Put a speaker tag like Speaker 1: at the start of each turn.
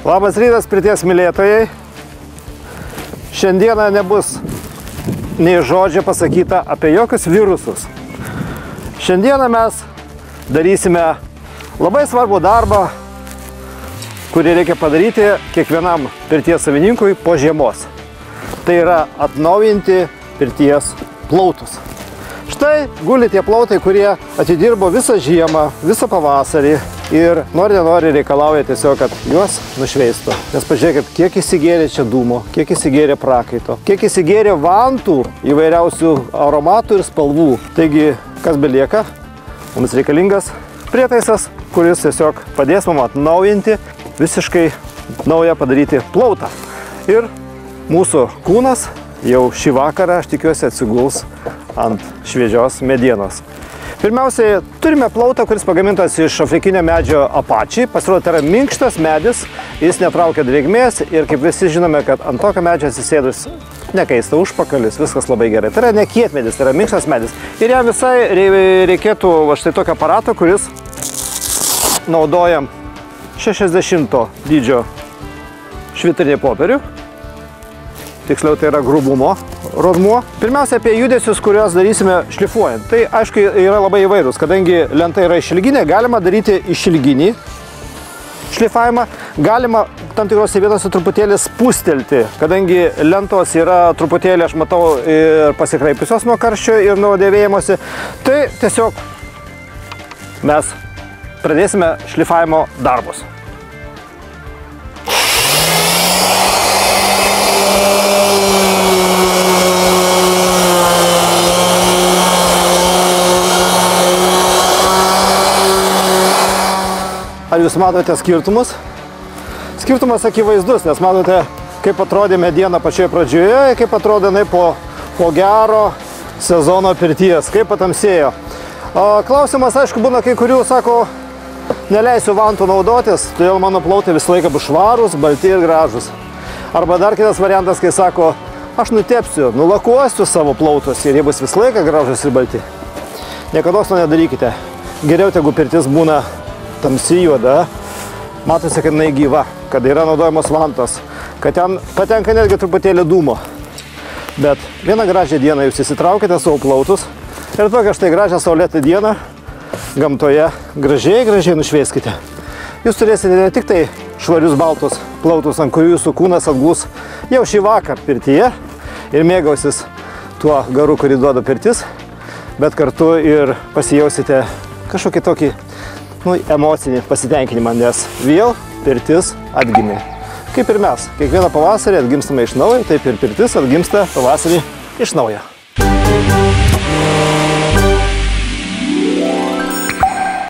Speaker 1: Labas rytas, pirties mylėtojai. Šiandieną nebus nei žodžio pasakyta apie jokius virusus. Šiandieną mes darysime labai svarbų darbą, kurį reikia padaryti kiekvienam pirties savininkui po žiemos. Tai yra atnaujinti pirties plautus. Štai guli tie plautai, kurie atidirbo visą žiemą, visą pavasarį ir nori reikalauja tiesiog, kad juos nušveistų. Nes pažiūrėkit, kiek įsigėrė čia dūmo, kiek įsigėrė prakaito, kiek įsigėrė vantų įvairiausių aromatų ir spalvų. Taigi, kas belieka, mums reikalingas prietaisas, kuris tiesiog padės mums atnaujinti, visiškai naują padaryti plautą. Ir mūsų kūnas jau šį vakarą, aš tikiuosi, atsiguls ant šviežios medienos. Pirmiausiai, turime plautą, kuris pagamintas iš afrikinio medžio apačiai. Pasirodo, tai yra minkštas medis, jis netraukia drėgmės ir kaip visi žinome, kad ant tokio medžio atsisėdus nekaista užpakalis, viskas labai gerai. Tai yra ne kietmedis, tai yra minkštas medis. Ir jam visai reikėtų štai tokio aparato, kuris naudojam 60 dydžio švitrinį popierių. Tiksliau, tai yra grubumo rodmuo. Pirmiausia, apie judesius, kuriuos darysime šlifuojant. Tai, aišku, yra labai įvairūs. Kadangi lenta yra išilginė, galima daryti išilginį šlifavimą. Galima tam tikrose vietose truputėlį spustelti, kadangi lentos yra truputėlį, aš matau, ir pasikraipusios nuo karščio ir nuo dėvėjimosi. Tai tiesiog mes pradėsime šlifavimo darbus. Ar jūs matote skirtumus? Skirtumas akivaizdus, nes matote, kaip atrodė mediena pačioje pradžioje, kaip atrodė po gero sezono pirties, kaip patamsėjo. Klausimas, aišku, būna kai kurių, sako, neleisiu vantų naudotis, todėl mano plautai visą laiką bus švarūs, balti ir gražus. Arba dar kitas variantas, kai sako, aš nutepsiu, nulakuosiu savo plautus ir jie bus visą laiką gražus ir balti. Niekada to nedarykite. Geriau, tegu pirtis būna tamsi juoda, matosi, kad jinai gyva, kad yra naudojamos vantos, kad ten patenka netgi truputėlį dūmo. Bet vieną gražią dieną jūs įsitraukite savo plautus ir tokią štai gražią saulėtą dieną gamtoje gražiai nušvieskite. Jūs turėsite ne tik tai švarius baltus plautus, ant kurių jūsų kūnas atglus jau šį vakar pirtyje ir mėgausis tuo garu, kurį duoda pirtis, bet kartu ir pasijausite kažkokį tokį emocinį pasitenkinimą, nes vėl pirtis atgimė. Kaip ir mes, kiekvieną pavasarį atgimstame iš naujo, taip ir pirtis atgimsta pavasarį iš naujo.